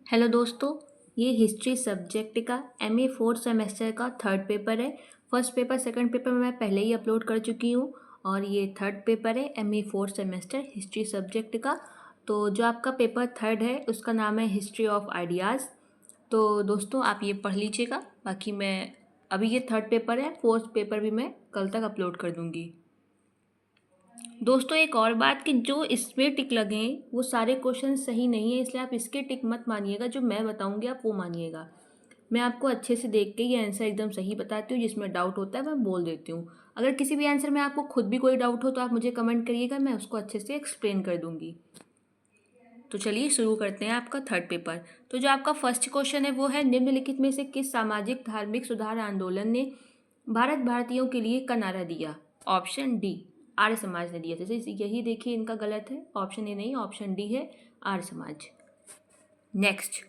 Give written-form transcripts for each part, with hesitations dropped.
Hello दोस्तों, ये history subject का एमए फोर्थ सेमेस्टर का थर्ड पेपर है। फर्स्ट पेपर सेकंड पेपर मैं पहले ही अपलोड कर चुकी हूँ और ये थर्ड पेपर है MA fourth semester history subject का। तो जो आपका पेपर थर्ड है उसका नाम है हिस्ट्री ऑफ आइडियाज़। तो दोस्तों आप ये पढ़ लीजिएगा। बाकी मैं अभी ये थर्ड पेपर है, फोर्थ पेपर भी मैं कल तक अपलोड कर दूँगी। दोस्तों एक और बात कि जो इसमें टिक लगे हैं वो सारे क्वेश्चन सही नहीं है, इसलिए आप इसके टिक मत मानिएगा, जो मैं बताऊंगी आप वो मानिएगा। मैं आपको अच्छे से देख के ये आंसर एकदम सही बताती हूँ, जिसमें डाउट होता है मैं बोल देती हूँ। अगर किसी भी आंसर में आपको खुद भी कोई डाउट हो तो आप मुझे कमेंट करिएगा, मैं उसको अच्छे से एक्सप्लेन कर दूँगी। तो चलिए शुरू करते हैं आपका थर्ड पेपर। तो जो आपका फर्स्ट क्वेश्चन है वो है, निम्नलिखित में से किस सामाजिक धार्मिक सुधार आंदोलन ने भारत भारतीयों के लिए का नारा दिया? ऑप्शन डी आर्य समाज ने दिया। जैसे यही देखिए इनका गलत है, ऑप्शन ए नहीं, ऑप्शन डी है आर्य समाज। नेक्स्ट,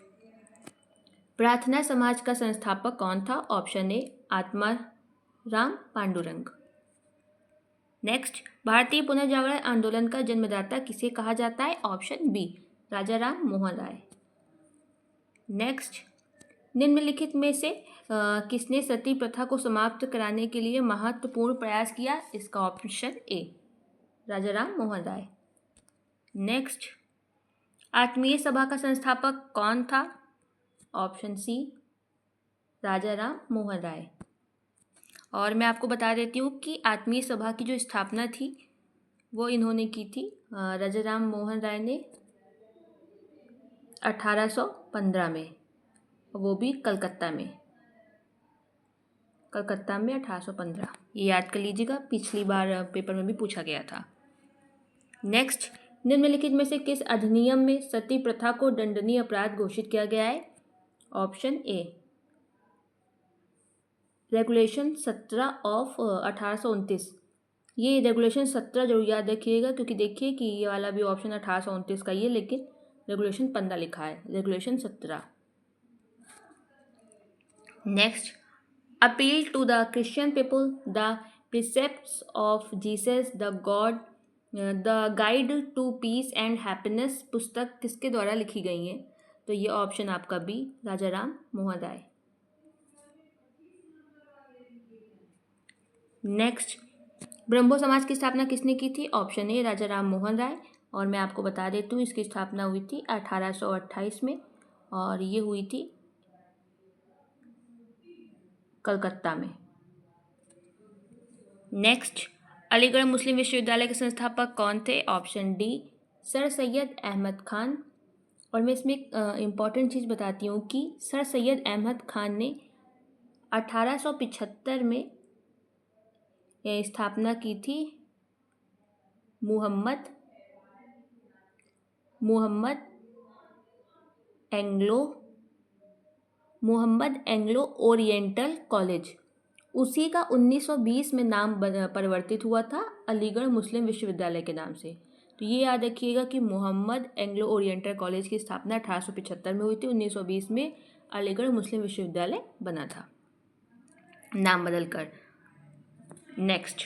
प्रार्थना समाज का संस्थापक कौन था? ऑप्शन ए आत्माराम पांडुरंग। नेक्स्ट, भारतीय पुनर्जागरण आंदोलन का जन्मदाता किसे कहा जाता है? ऑप्शन बी राजा राम मोहन राय। नेक्स्ट, निम्नलिखित में से किसने सती प्रथा को समाप्त कराने के लिए महत्वपूर्ण प्रयास किया? इसका option A Raja Ram Mohan Roy. Next, Atmiya Sabha का संस्थापक कौन था? Option C Raja Ram Mohan Roy. और मैं आपको बता देती हूँ कि आत्मीय सभा की जो स्थापना थी वो इन्होंने की थी, राजा राम मोहन राय ने 1815 में, वो भी कलकत्ता में 1815। ये याद कर लीजिएगा, पिछली बार पेपर में भी पूछा गया था। नेक्स्ट, निम्नलिखित में से किस अधिनियम में सती प्रथा को दंडनीय अपराध घोषित किया गया है? Option A regulation 17 of 1829। ये रेगुलेशन 17 जरूर याद रखिएगा, क्योंकि देखिए कि ये वाला भी ऑप्शन 1829 का ही है, लेकिन रेगुलेशन 15 लिखा है, regulation 17। Next, appeal to the Christian people the precepts of Jesus the God the guide to peace and happiness पुस्तक किसके द्वारा लिखी गई है? तो ये ऑप्शन आपका बी राजा राम मोहन राय। नेक्स्ट, ब्रह्मो समाज की स्थापना किसने की थी? Option A Raja Ram Mohan Roy. और मैं आपको बता देती हूँ इसकी स्थापना हुई थी 1828 में और ये हुई थी कलकत्ता में। नेक्स्ट, अलीगढ़ मुस्लिम विश्वविद्यालय के संस्थापक कौन थे? Option D sir Syed Ahmad Khan. और मैं इसमें एक इम्पॉर्टेंट चीज़ बताती हूँ कि सर सैयद अहमद खान ने 1875 में स्थापना की थी मोहम्मद एंग्लो ओरिएंटल कॉलेज। उसी का 1920 में नाम परिवर्तित हुआ था अलीगढ़ मुस्लिम विश्वविद्यालय के नाम से। तो ये याद रखिएगा कि मोहम्मद एंग्लो ओरिएंटल कॉलेज की स्थापना 1875 में हुई थी, 1920 में अलीगढ़ मुस्लिम विश्वविद्यालय बना था नाम बदलकर। नेक्स्ट,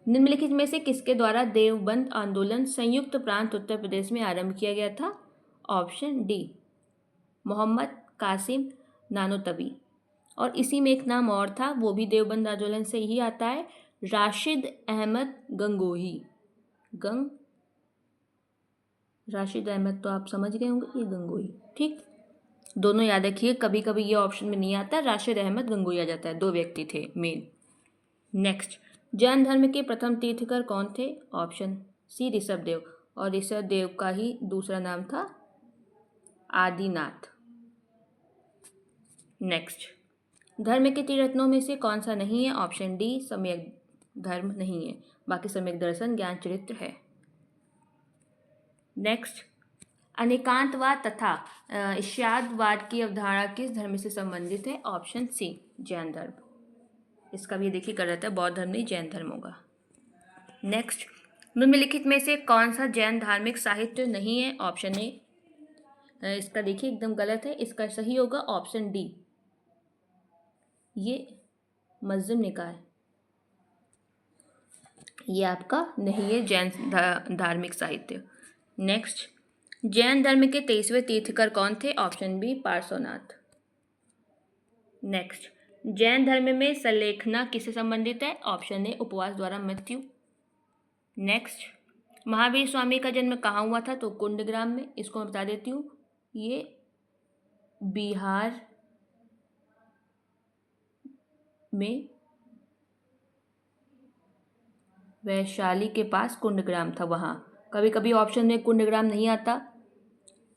निम्नलिखित में से किसके द्वारा देवबंद आंदोलन संयुक्त प्रांत उत्तर प्रदेश में आरंभ किया गया था? Option D Mohammad Qasim Nanautavi. और इसी में एक नाम और था, वो भी देवबंद आंदोलन से ही आता है, राशिद अहमद गंगोही। राशिद अहमद तो आप समझ गए होंगे, ये गंगोही, ठीक। दोनों याद रखिए, कभी कभी ये ऑप्शन में नहीं आता, राशिद अहमद गंगोही आ जाता है, दो व्यक्ति थे मेन। नेक्स्ट, जैन धर्म के प्रथम तीर्थकर कौन थे? Option C Rishabhdev. और ऋषभदेव का ही दूसरा नाम था आदिनाथ। नेक्स्ट, धर्म के त्रिरत्नों में से कौन सा नहीं है? ऑप्शन डी सम्यक धर्म नहीं है, बाकी सम्यक दर्शन ज्ञान चरित्र है। नेक्स्ट, अनेकांतवाद तथा इष्यादवाद की अवधारणा किस धर्म से संबंधित है? ऑप्शन सी जैन धर्म। इसका भी देखिए गलत है, बौद्ध धर्म नहीं जैन धर्म होगा। नेक्स्ट, निम्नलिखित में से कौन सा जैन धार्मिक साहित्य नहीं है? ऑप्शन ए, इसका देखिए एकदम गलत है, इसका सही होगा ऑप्शन डी, ये मजहब निकाय, ये आपका नहीं है जैन धार्मिक साहित्य। नेक्स्ट, जैन धर्म के 23वें तीर्थकर कौन थे? Option B Parshvanath. नेक्स्ट, जैन धर्म में सलेखना किससे संबंधित है? ऑप्शन ए उपवास द्वारा मृत्यु। नेक्स्ट, महावीर स्वामी का जन्म कहाँ हुआ था? तो कुंडग्राम में। इसको मैं बता देती हूँ, ये बिहार में वैशाली के पास कुंडग्राम था, वहाँ। कभी कभी ऑप्शन में कुंडग्राम नहीं आता,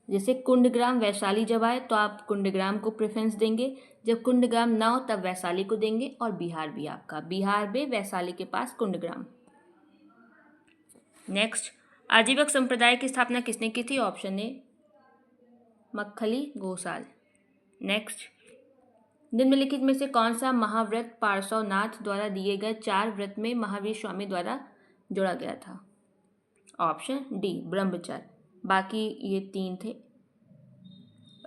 जैसे कुंडग्राम वैशाली जब आए तो आप कुंडग्राम को प्रेफरेंस देंगे, जब कुंडग्राम ना हो तब वैशाली को देंगे। और बिहार भी आपका, बिहार में वैशाली के पास कुंडग्राम। नेक्स्ट, आजीवक संप्रदाय की स्थापना किसने की थी? Option A Makkhali Gosala. Next, निम्नलिखित में से कौन सा महाव्रत पार्श्वनाथ द्वारा दिए गए 4 व्रत में महावीर स्वामी द्वारा जोड़ा गया था? ऑप्शन डी ब्रह्मचर्य। बाकी ये 3 थे,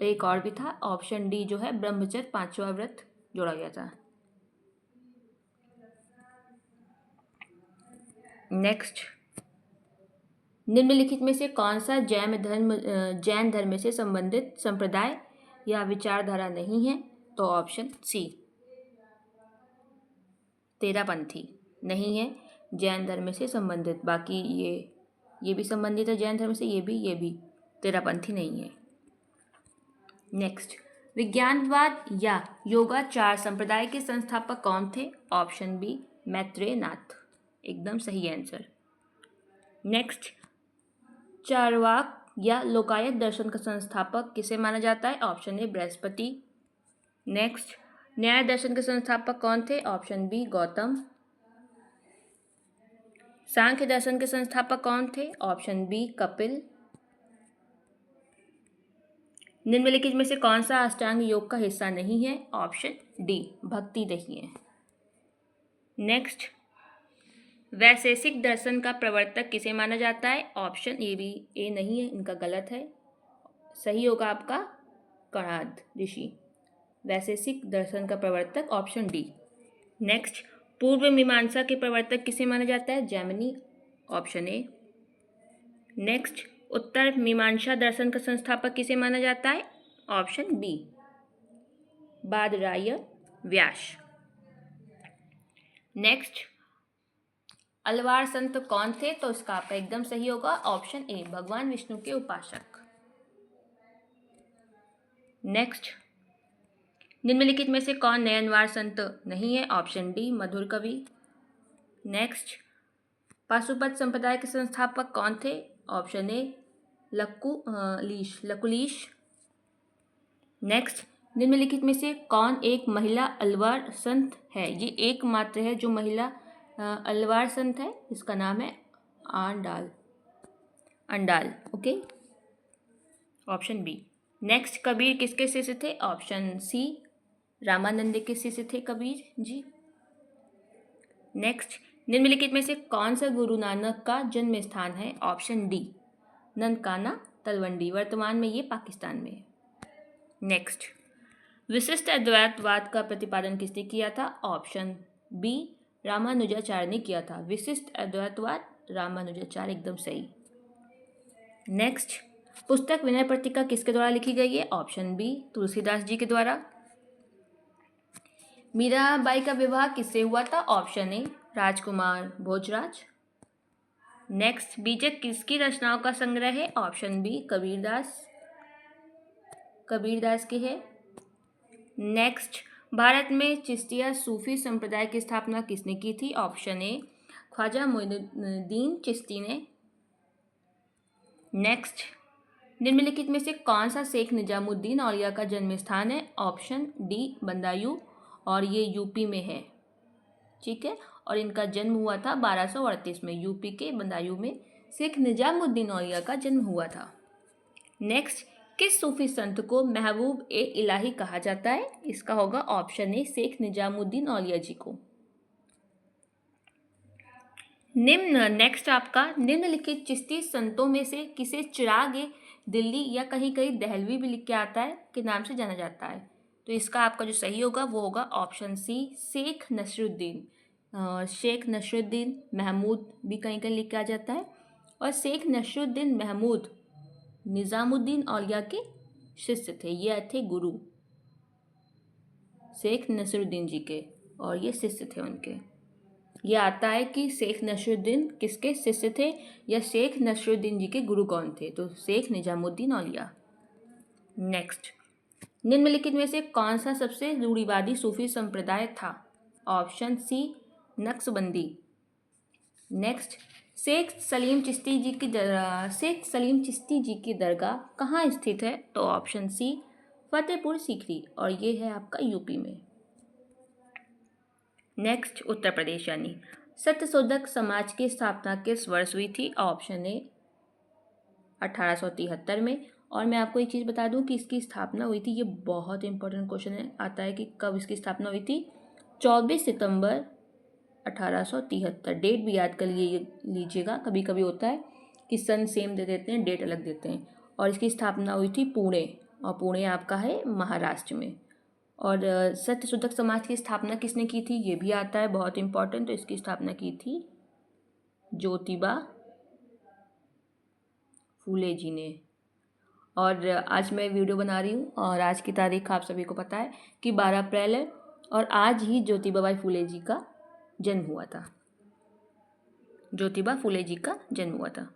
एक और भी था। ऑप्शन डी जो है ब्रह्मचर्य 5वां व्रत जोड़ा गया था। नेक्स्ट, निम्नलिखित में से कौन सा जैन धर्म से संबंधित संप्रदाय या विचारधारा नहीं है? तो ऑप्शन सी तेरापंथी नहीं है जैन धर्म से संबंधित। बाकी ये भी संबंधित है जैन धर्म से, ये भी तेरापंथी नहीं है। नेक्स्ट, विज्ञानवाद या योगाचार संप्रदाय के संस्थापक कौन थे? ऑप्शन बी मैत्रेयनाथ, एकदम सही आंसर। नेक्स्ट, चार्वाक या लोकायत दर्शन का संस्थापक किसे माना जाता है? ऑप्शन ए बृहस्पति। नेक्स्ट, न्याय दर्शन के संस्थापक कौन थे? Option B Gautam. सांख्य दर्शन के संस्थापक कौन थे? Option B Kapil. निम्नलिखित में से कौन सा अष्टांग योग का हिस्सा नहीं है? ऑप्शन डी भक्ति नहीं है। नेक्स्ट, वैशेषिक दर्शन का प्रवर्तक किसे माना जाता है? ऑप्शन ए नहीं है, इनका गलत है। सही होगा आपका कणाद ऋषि। वैशेषिक दर्शन का प्रवर्तक ऑप्शन डी। नेक्स्ट, पूर्व मीमांसा के प्रवर्तक किसे माना जाता है? Jaimini, option A. नेक्स्ट, उत्तर मीमांसा दर्शन का संस्थापक किसे माना जाता है? ऑप्शन बी बादरायण व्यास। नेक्स्ट, अलवार संत कौन थे? तो इसका आपका एकदम सही होगा ऑप्शन ए भगवान विष्णु के उपासक। नेक्स्ट, निम्नलिखित में से कौन नयनवार संत नहीं है? ऑप्शन डी मधुर कवि। नेक्स्ट, पाशुपत संप्रदाय के संस्थापक कौन थे? Option A Lakulish. नेक्स्ट, निम्नलिखित में से कौन एक महिला अलवार संत है? ये एकमात्र है जो महिला अलवार संत है, इसका नाम है Andal. Okay, option B. Next, Kabir किसके शिष्य थे? ऑप्शन सी रामानंद के शिष्य थे कबीर जी। नेक्स्ट, निम्नलिखित में से कौन सा गुरु नानक का जन्म स्थान है? ऑप्शन डी ननकाना तलवंडी, वर्तमान में ये पाकिस्तान में है। नेक्स्ट, विशिष्ट अद्वैतवाद का प्रतिपादन किसने किया था? ऑप्शन बी रामानुजाचार्य ने किया था। विशिष्ट अद्वैतवाद रामानुजाचार्य, एकदम सही। नेक्स्ट, पुस्तक विनय पत्रिका किसके द्वारा लिखी गई है? ऑप्शन बी तुलसीदास जी के द्वारा। मीराबाई का विवाह किससे हुआ था? ऑप्शन ए राजकुमार भोजराज। नेक्स्ट, बीजक किसकी रचनाओं का संग्रह है? ऑप्शन बी कबीरदास की है। नेक्स्ट, भारत में चिश्तिया सूफी संप्रदाय की स्थापना किसने की थी? ऑप्शन ए ख्वाजा मोइनुद्दीन चिश्ती ने। नेक्स्ट, निम्नलिखित में से कौन सा शेख निजामुद्दीन औलिया का जन्म स्थान है? ऑप्शन डी बदायूं, और ये यूपी में है, ठीक है। और इनका जन्म हुआ था 1238 में, यूपी के बदायूं में शेख निजामुद्दीन औलिया का जन्म हुआ था। नेक्स्ट, किस सूफी संत को महबूब ए इलाही कहा जाता है? इसका होगा ऑप्शन ए शेख निजामुद्दीन औलिया जी को। नेक्स्ट आपका, निम्नलिखित चिश्ती संतों में से किसे चिराग दिल्ली या कहीं कहीं दहलवी भी लिख के आता है के नाम से जाना जाता है? तो इसका आपका जो सही होगा वो होगा ऑप्शन सी शेख नसरुद्दीन। शेख नसरुद्दीन महमूद भी कहीं कहीं लिख के आ जाता है, और शेख नसरुद्दीन महमूद निज़ामुद्दीन औलिया के शिष्य थे, ये थे गुरु शेख नसीरुद्दीन जी के, और ये शिष्य थे उनके। ये आता है कि शेख नसीरुद्दीन किसके शिष्य थे या शेख नसीरुद्दीन जी के गुरु कौन थे, तो शेख निजामुद्दीन औलिया। नेक्स्ट, निम्नलिखित में से कौन सा सबसे रूढ़िवादी सूफी संप्रदाय था? Option C Naqshbandi. Next, Sheikh Salim Chishti ji की दरगाह कहाँ स्थित है? तो ऑप्शन सी फतेहपुर सीकरी, और ये है आपका यूपी में। नेक्स्ट, उत्तर प्रदेश यानी सत्यशोधक समाज की स्थापना किस वर्ष हुई थी? ऑप्शन ए 1873 में। और मैं आपको एक चीज़ बता दूं कि इसकी स्थापना हुई थी, ये बहुत इंपॉर्टेंट क्वेश्चन है, आता है कि कब इसकी स्थापना हुई थी। 24 सितंबर 1873। डेट भी याद कर लीजिएगा, कभी कभी होता है कि सन सेम दे देते हैं, डेट अलग देते हैं। और इसकी स्थापना हुई थी पुणे, और पुणे आपका है महाराष्ट्र में। और सत्यशोधक समाज की स्थापना किसने की थी, ये भी आता है, बहुत इंपॉर्टेंट। तो इसकी स्थापना की थी ज्योतिबा फूले जी ने। और आज मैं वीडियो बना रही हूँ, और आज की तारीख आप सभी को पता है कि 12 अप्रैल है, और आज ही ज्योतिबा फूले जी का जन्म हुआ था। ज्योतिबा फूले जी का जन्म हुआ था,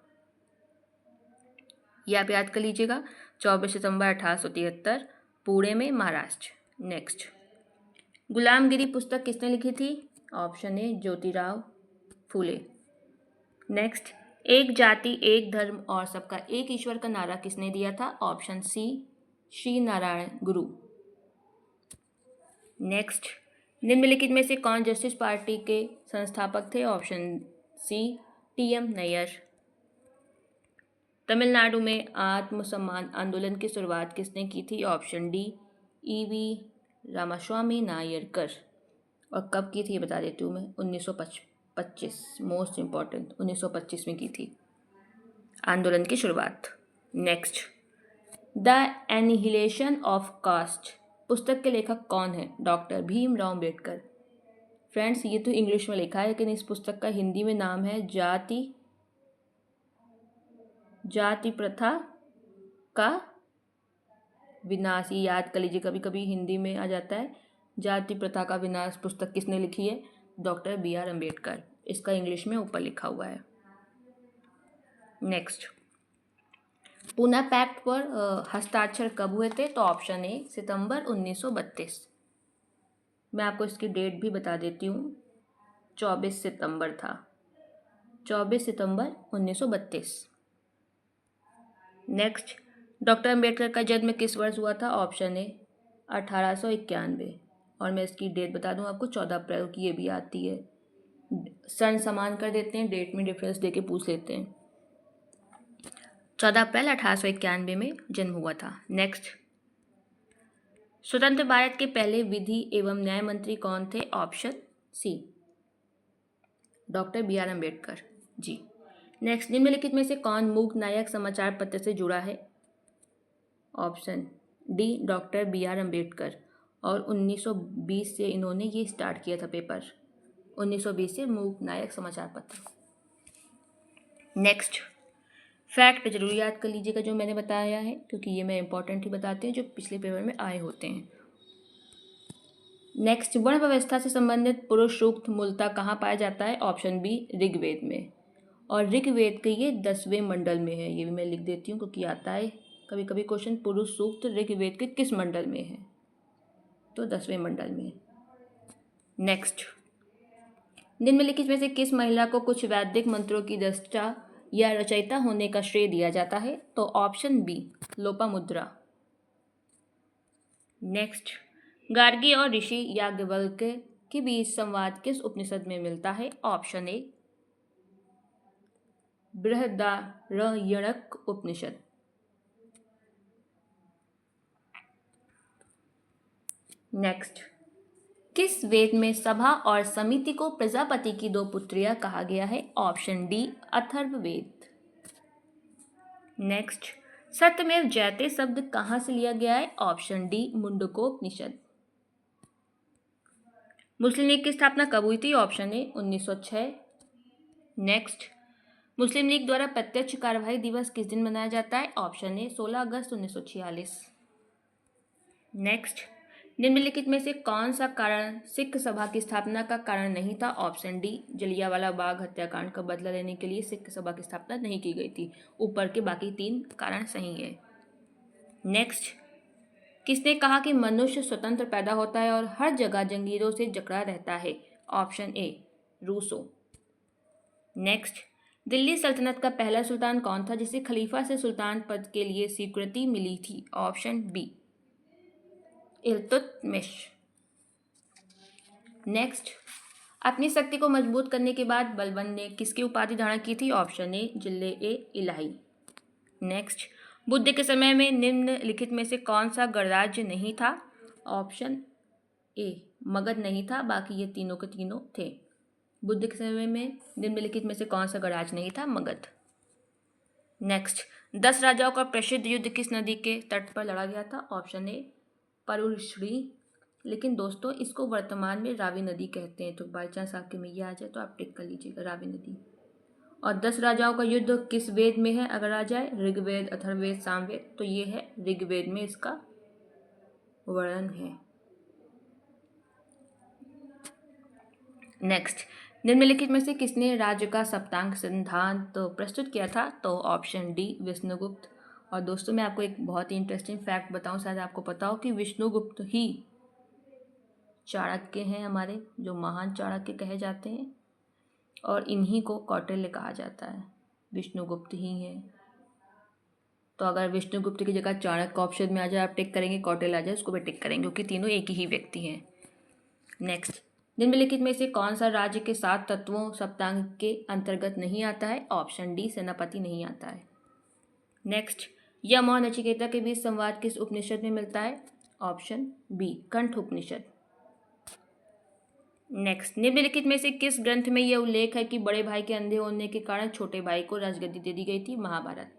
ये आप याद कर लीजिएगा। 24 सितंबर 1873, पुणे में, महाराष्ट्र। नेक्स्ट, गुलामगिरी पुस्तक किसने लिखी थी? ऑप्शन ए ज्योतिराव फूले। नेक्स्ट, एक जाति एक धर्म और सबका एक ईश्वर का नारा किसने दिया था? ऑप्शन सी श्री नारायण गुरु। नेक्स्ट, निम्नलिखित में से कौन जस्टिस पार्टी के संस्थापक थे? Option C T M. Nair. Tamil Nadu में आत्मसम्मान आंदोलन की शुरुआत किसने की थी? Option D E V. Ramaswamy Naicker. और कब की थी ये बता देती हूँ मैं, 1925, मोस्ट इम्पॉर्टेंट, 1925 में की थी आंदोलन की शुरुआत। Next, the annihilation of caste पुस्तक के लेखक कौन है? डॉक्टर भीमराव अम्बेडकर। फ्रेंड्स, ये तो इंग्लिश में लिखा है, लेकिन इस पुस्तक का हिंदी में नाम है जाति प्रथा का विनाश। ये याद कर लीजिए, कभी कभी हिंदी में आ जाता है। जाति प्रथा का विनाश पुस्तक किसने लिखी है? Doctor B R. अम्बेडकर। इसका इंग्लिश में ऊपर लिखा हुआ है। नेक्स्ट, पूना पैक्ट पर हस्ताक्षर कब हुए थे? तो ऑप्शन ए सितंबर 1932। मैं आपको इसकी डेट भी बता देती हूँ, 24 सितंबर था, 24 सितंबर 1932। नेक्स्ट, डॉक्टर अम्बेडकर का जन्म किस वर्ष हुआ था? ऑप्शन ए 1891। और मैं इसकी डेट बता दूं आपको, 14 अप्रैल की, ये भी आती है। सन समान कर देते हैं, डेट में डिफरेंस देके पूछ लेते हैं। 14 अप्रैल 1891 में जन्म हुआ था। नेक्स्ट, स्वतंत्र भारत के पहले विधि एवं न्याय मंत्री कौन थे? Option C doctor B R. Ambedkar ji. Next, निम्नलिखित में से कौन मूक नायक समाचार पत्र से जुड़ा है? Option D doctor B R. Ambedkar. और 1920 से इन्होंने ये स्टार्ट किया था पेपर, 1920 से मूक नायक समाचार पत्र। नेक्स्ट, फैक्ट जरूर याद कर लीजिएगा जो मैंने बताया है, क्योंकि ये मैं इंपॉर्टेंट ही बताते हैं जो पिछले पेपर में आए होते हैं। नेक्स्ट, वर्ण व्यवस्था से संबंधित पुरुष सूक्त मूलतः कहाँ पाया जाता है? ऑप्शन बी ऋग्वेद में। और ऋग्वेद के ये 10वें मंडल में है, ये भी मैं लिख देती हूँ क्योंकि आता है कभी कभी क्वेश्चन, पुरुष सूक्त ऋग्वेद के किस मंडल में है? तो 10वें मंडल में। नेक्स्ट, निम्नलिखित में से किस महिला को कुछ वैदिक मंत्रों की दृष्टा या रचयिता होने का श्रेय दिया जाता है? तो option B Lopamudra. Next, Gargi और ऋषि याज्ञवल्क्य के बीच संवाद किस उपनिषद में मिलता है? ऑप्शन ए बृहदारण्यक उपनिषद। नेक्स्ट, किस वेद में सभा और समिति को प्रजापति की 2 पुत्रियां कहा गया है? Option D Atharvaveda. नेक्स्ट, सत्यमेव जयते शब्द कहाँ से लिया गया है? Option D Mundakopanishad. Muslim League की स्थापना कब हुई थी? Option A 1906। Next, Muslim League द्वारा प्रत्यक्ष कार्यवाही दिवस किस दिन मनाया जाता है? ऑप्शन ए 16 अगस्त 1946। नेक्स्ट, निम्नलिखित में से कौन सा कारण सिख सभा की स्थापना का कारण नहीं था? ऑप्शन डी, जलियांवाला बाग हत्याकांड का बदला लेने के लिए सिख सभा की स्थापना नहीं की गई थी। ऊपर के बाकी 3 कारण सही है। नेक्स्ट, किसने कहा कि मनुष्य स्वतंत्र पैदा होता है और हर जगह जंजीरों से जकड़ा रहता है? Option A, Rousseau. Next, Delhi सल्तनत का पहला सुल्तान कौन था जिसे खलीफा से सुल्तान पद के लिए स्वीकृति मिली थी? Option B, Iltutmish. नेक्स्ट, अपनी शक्ति को मजबूत करने के बाद बलबन ने किसकी उपाधि धारण की थी? ऑप्शन ए, जिले ए इलाही। नेक्स्ट, बुद्ध के समय में निम्नलिखित में से कौन सा गणराज्य नहीं था? ऑप्शन ए, मगध नहीं था, बाकी ये तीनों के तीनों थे। बुद्ध के समय में निम्नलिखित में से कौन सा गणराज्य नहीं था? मगध। नेक्स्ट, 10 राजाओं का प्रसिद्ध युद्ध किस नदी के तट पर लड़ा गया था? ऑप्शन ए, परुश्री। लेकिन दोस्तों इसको वर्तमान में रावी नदी कहते हैं, तो बाई चांस आपके में ये आ जाए तो आप टिक कर लीजिएगा, रावी नदी। और 10 राजाओं का युद्ध किस वेद में है? अगर आ जाए ऋग्वेद, अथर्ववेद, सामवेद, तो ये है ऋग्वेद में इसका वर्णन है। नेक्स्ट, निम्नलिखित में से किसने राज्य का सप्तांग सिद्धांत तो प्रस्तुत किया था? तो ऑप्शन डी, विष्णुगुप्त। और दोस्तों मैं आपको एक बहुत ही इंटरेस्टिंग फैक्ट बताऊं, शायद आपको पता हो कि विष्णुगुप्त ही चाणक्य हैं हमारे, जो महान चाणक्य कहे जाते हैं, और इन्हीं को कौटिल्य कहा जाता है। विष्णुगुप्त ही हैं। तो अगर विष्णुगुप्त की जगह चाणक्य ऑप्शन में आ जाए आप टिक करेंगे, कौटिल्य आ जाए उसको भी टिक करेंगे, क्योंकि तीनों एक ही व्यक्ति हैं। नेक्स्ट, निम्नलिखित में से कौन सा राज्य के 7 तत्वों सप्तांग के अंतर्गत नहीं आता है? ऑप्शन डी, सेनापति नहीं आता है। नेक्स्ट, यम और नचिकेता के बीच संवाद किस उपनिषद में मिलता है? ऑप्शन बी, कंठ उपनिषद। नेक्स्ट, निम्नलिखित में से किस ग्रंथ में यह उल्लेख है कि बड़े भाई के अंधे होने के कारण छोटे भाई को राजगद्दी दे दी गई थी? महाभारत।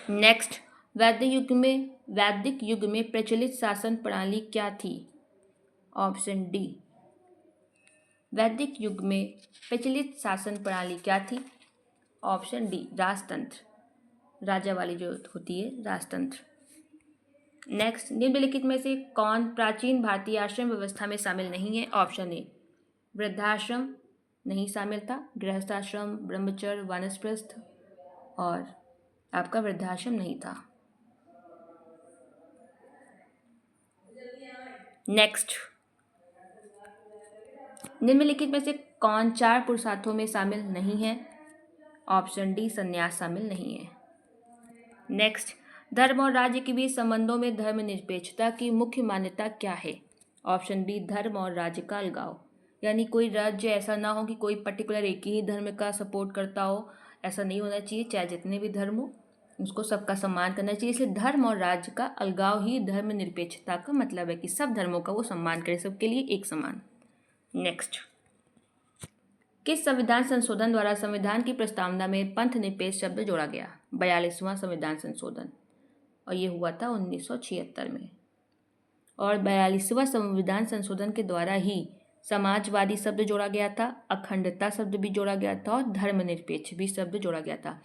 नेक्स्ट, वैदिक युग में प्रचलित शासन प्रणाली क्या थी? ऑप्शन डी, वैदिक युग में प्रचलित शासन प्रणाली क्या थी? ऑप्शन डी, राजतंत्र, राजा वाली जो होती है राजतंत्र। नेक्स्ट, निम्नलिखित में से कौन प्राचीन भारतीय आश्रम व्यवस्था में शामिल नहीं है? ऑप्शन ए, वृद्धाश्रम नहीं शामिल था, गृहस्थाश्रम, ब्रह्मचर्य, वानप्रस्थ और आपका वृद्धाश्रम नहीं था। नेक्स्ट, निम्नलिखित में से कौन 4 पुरुषार्थों में शामिल नहीं है? ऑप्शन डी, संन्यास शामिल नहीं है। नेक्स्ट, धर्म और राज्य के बीच संबंधों में धर्मनिरपेक्षता की मुख्य मान्यता क्या है? ऑप्शन बी, धर्म और राज्य का अलगाव, यानी कोई राज्य ऐसा ना हो कि कोई पर्टिकुलर एक ही धर्म का सपोर्ट करता हो, ऐसा नहीं होना चाहिए। चाहे जितने भी धर्म हो उसको सबका सम्मान करना चाहिए। इसलिए धर्म और राज्य का अलगाव ही धर्मनिरपेक्षता का मतलब है कि सब धर्मों का वो सम्मान करे, सबके लिए एक समान। नेक्स्ट, किस संविधान संशोधन द्वारा संविधान की प्रस्तावना में पंथ निरपेक्ष शब्द जोड़ा गया? 42वां संविधान संशोधन, और ये हुआ था 1976 में। और 42वां संविधान संशोधन के द्वारा ही समाजवादी शब्द जोड़ा गया था, अखंडता शब्द भी जोड़ा गया था और धर्मनिरपेक्ष भी शब्द जोड़ा गया था।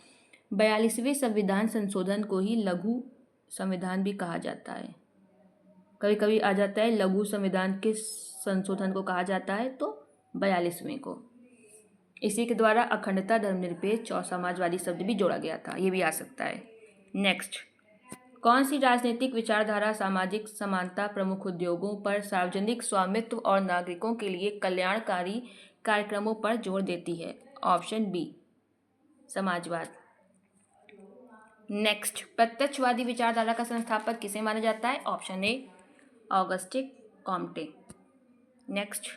42वें संविधान संशोधन को ही लघु संविधान भी कहा जाता है। कभी कभी आ जाता है लघु संविधान के संशोधन को कहा जाता है, तो 42वें को। इसी के द्वारा अखंडता, धर्मनिरपेक्ष और समाजवादी शब्द भी जोड़ा गया था, ये भी आ सकता है। नेक्स्ट, कौन सी राजनीतिक विचारधारा सामाजिक समानता, प्रमुख उद्योगों पर सार्वजनिक स्वामित्व और नागरिकों के लिए कल्याणकारी कार्यक्रमों पर जोर देती है? ऑप्शन बी, समाजवाद। नेक्स्ट, प्रत्यक्षवादी विचारधारा का संस्थापक किसे माना जाता है? ऑप्शन ए, ऑगस्टे कॉम्टे। नेक्स्ट,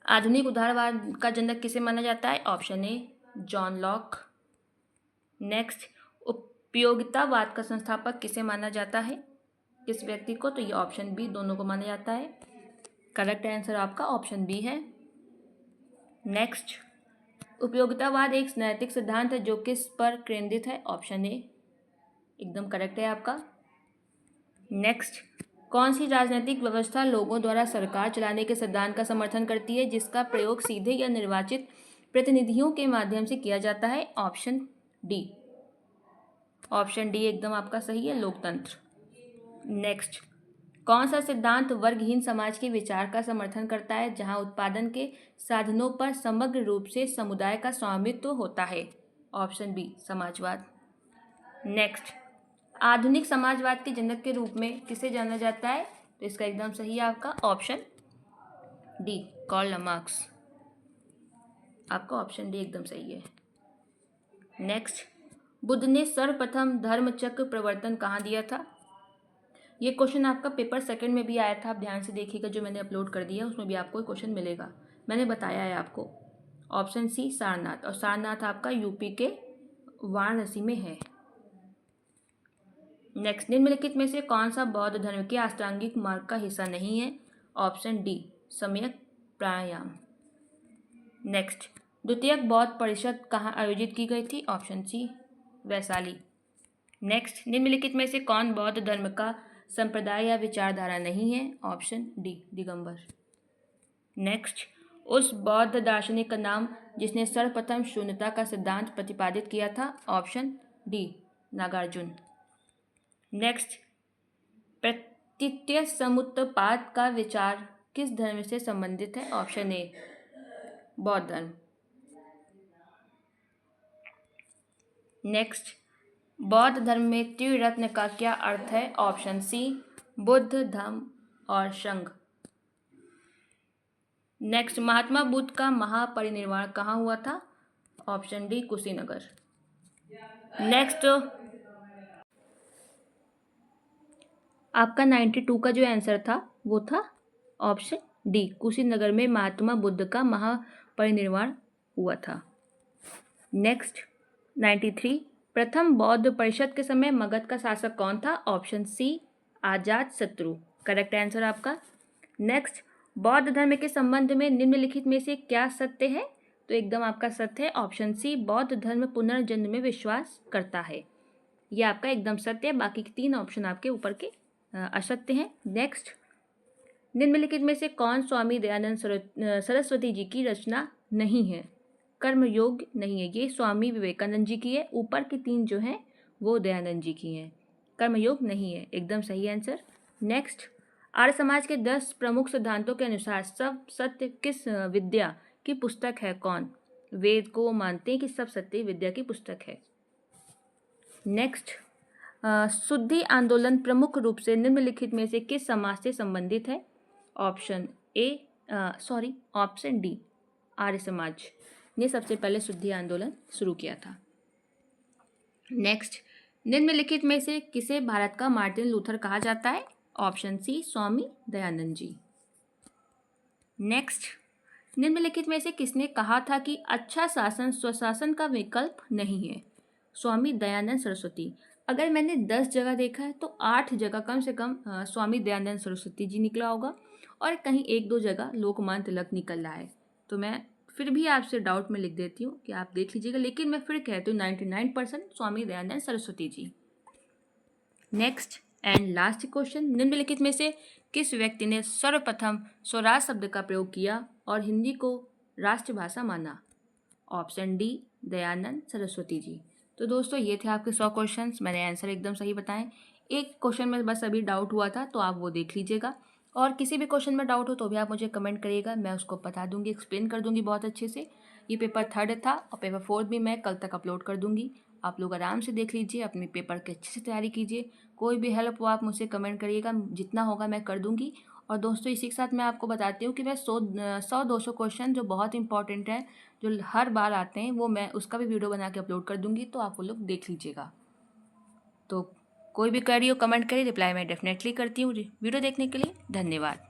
आधुनिक उदारवाद का जनक किसे माना जाता है? ऑप्शन ए, जॉन लॉक। नेक्स्ट, उपयोगितावाद का संस्थापक किसे माना जाता है, किस व्यक्ति को? तो ये ऑप्शन बी, दोनों को माना जाता है। करेक्ट आंसर आपका ऑप्शन बी है। नेक्स्ट, उपयोगितावाद एक नैतिक सिद्धांत है जो किस पर केंद्रित है? ऑप्शन ए, एकदम करेक्ट है आपका। नेक्स्ट, कौन सी राजनीतिक व्यवस्था लोगों द्वारा सरकार चलाने के सिद्धांत का समर्थन करती है जिसका प्रयोग सीधे या निर्वाचित प्रतिनिधियों के माध्यम से किया जाता है? Option D. ऑप्शन डी एकदम आपका सही है, लोकतंत्र। नेक्स्ट, कौन सा सिद्धांत वर्गहीन समाज के विचार का समर्थन करता है जहां उत्पादन के साधनों पर समग्र रूप से समुदाय का स्वामित्व होता है? ऑप्शन बी, समाजवाद। नेक्स्ट, आधुनिक समाजवाद के जनक के रूप में किसे जाना जाता है? तो इसका एकदम सही है आपका ऑप्शन डी, कार्ल मार्क्स। आपका ऑप्शन डी एकदम सही है। नेक्स्ट, बुद्ध ने सर्वप्रथम धर्मचक्र प्रवर्तन कहाँ दिया था? ये क्वेश्चन आपका पेपर सेकंड में भी आया था, आप ध्यान से देखिएगा, जो मैंने अपलोड कर दिया उसमें भी आपको क्वेश्चन मिलेगा। मैंने बताया है आपको। Option C, Sarnath. और सारनाथ आपका यूपी के वाराणसी में है। नेक्स्ट, निम्नलिखित में से कौन सा बौद्ध धर्म के अष्टांगिक मार्ग का हिस्सा नहीं है? ऑप्शन डी, सम्यक प्राणायाम। नेक्स्ट, द्वितीयक बौद्ध परिषद कहाँ आयोजित की गई थी? Option C, Vaishali. नेक्स्ट, निम्नलिखित में से कौन बौद्ध धर्म का संप्रदाय या विचारधारा नहीं है? Option D, Digambar. नेक्स्ट, उस बौद्ध दार्शनिक का नाम जिसने सर्वप्रथम शून्यता का सिद्धांत प्रतिपादित किया था? Option D, Nagarjuna. नेक्स्ट, प्रतीत्य समुत्पाद का विचार किस धर्म से संबंधित है? ऑप्शन ए, बौद्ध धर्म। नेक्स्ट, बौद्ध धर्म में त्रिरत्न का क्या अर्थ है? ऑप्शन सी, बुद्ध, धम्म और संघ। नेक्स्ट, महात्मा बुद्ध का महापरिनिर्वाण कहाँ हुआ था? Option D, Kushinagar. नेक्स्ट, आपका 92 का जो आंसर था वो था ऑप्शन डी, कुशीनगर में महात्मा बुद्ध का महापरिनिर्वाण हुआ था। नेक्स्ट, 93, प्रथम बौद्ध परिषद के समय मगध का शासक कौन था? ऑप्शन सी, अजात शत्रु। करेक्ट आंसर आपका। नेक्स्ट, बौद्ध धर्म के संबंध में निम्नलिखित में से क्या सत्य है? तो एकदम आपका सत्य है ऑप्शन सी, बौद्ध धर्म पुनर्जन्म में विश्वास करता है। यह आपका एकदम सत्य है, बाकी के 3 ऑप्शन आपके ऊपर के असत्य हैं। नेक्स्ट, निम्नलिखित में से कौन स्वामी दयानंद सरस्वती जी की रचना नहीं है? कर्मयोग नहीं है, ये स्वामी विवेकानंद जी की है। ऊपर की 3 जो हैं वो दयानंद जी की हैं। कर्मयोग नहीं है, एकदम सही आंसर। नेक्स्ट, आर्य समाज के 10 प्रमुख सिद्धांतों के अनुसार सब सत्य किस विद्या की पुस्तक है? कौन? वेद को मानते हैं कि सब सत्य विद्या की पुस्तक है। नेक्स्ट, शुद्धि आंदोलन प्रमुख रूप से निम्नलिखित में से किस समाज से संबंधित है? ऑप्शन डी, आर्य समाज ने सबसे पहले शुद्धि आंदोलन शुरू किया था। नेक्स्ट, निम्नलिखित में से किसे भारत का मार्टिन लूथर कहा जाता है? Option C, Swami Dayanand ji. Next, निम्नलिखित में से किसने कहा था कि अच्छा शासन स्वशासन का विकल्प नहीं है? स्वामी दयानंद सरस्वती। अगर मैंने 10 जगह देखा है तो 8 जगह कम से कम स्वामी दयानंद सरस्वती जी निकला होगा और कहीं 1-2 जगह लोकमान्य तिलक निकल रहा है। तो मैं फिर भी आपसे डाउट में लिख देती हूँ कि आप देख लीजिएगा, लेकिन मैं फिर कहती हूँ 99% Swami Dayanand Saraswati ji. Next and last question, निम्नलिखित में से किस व्यक्ति ने सर्वप्रथम स्वराज शब्द का प्रयोग किया और हिंदी को राष्ट्रभाषा माना? Option D, Dayanand Saraswati ji. तो दोस्तों ये थे आपके 100 क्वेश्चंस, मैंने आंसर एकदम सही बताएं। एक क्वेश्चन में बस अभी डाउट हुआ था तो आप वो देख लीजिएगा, और किसी भी क्वेश्चन में डाउट हो तो भी आप मुझे कमेंट करिएगा, मैं उसको बता दूंगी, एक्सप्लेन कर दूंगी बहुत अच्छे से। ये पेपर 3rd था और पेपर 4th भी मैं कल तक अपलोड कर दूंगी। आप लोग आराम से देख लीजिए, अपने पेपर की अच्छे से तैयारी कीजिए। कोई भी हेल्प हो आप मुझसे कमेंट करिएगा, जितना होगा मैं कर दूंगी। और दोस्तों इसी के साथ मैं आपको बताती हूँ कि मैं 100-200 क्वेश्चन जो बहुत इंपॉर्टेंट है, जो हर बार आते हैं, वो मैं उसका भी वीडियो बना के अपलोड कर दूंगी, तो आप वो लोग देख लीजिएगा। तो कोई भी क्वेरी हो कमेंट करिए, रिप्लाई मैं डेफिनेटली करती हूँ। वीडियो देखने के लिए धन्यवाद।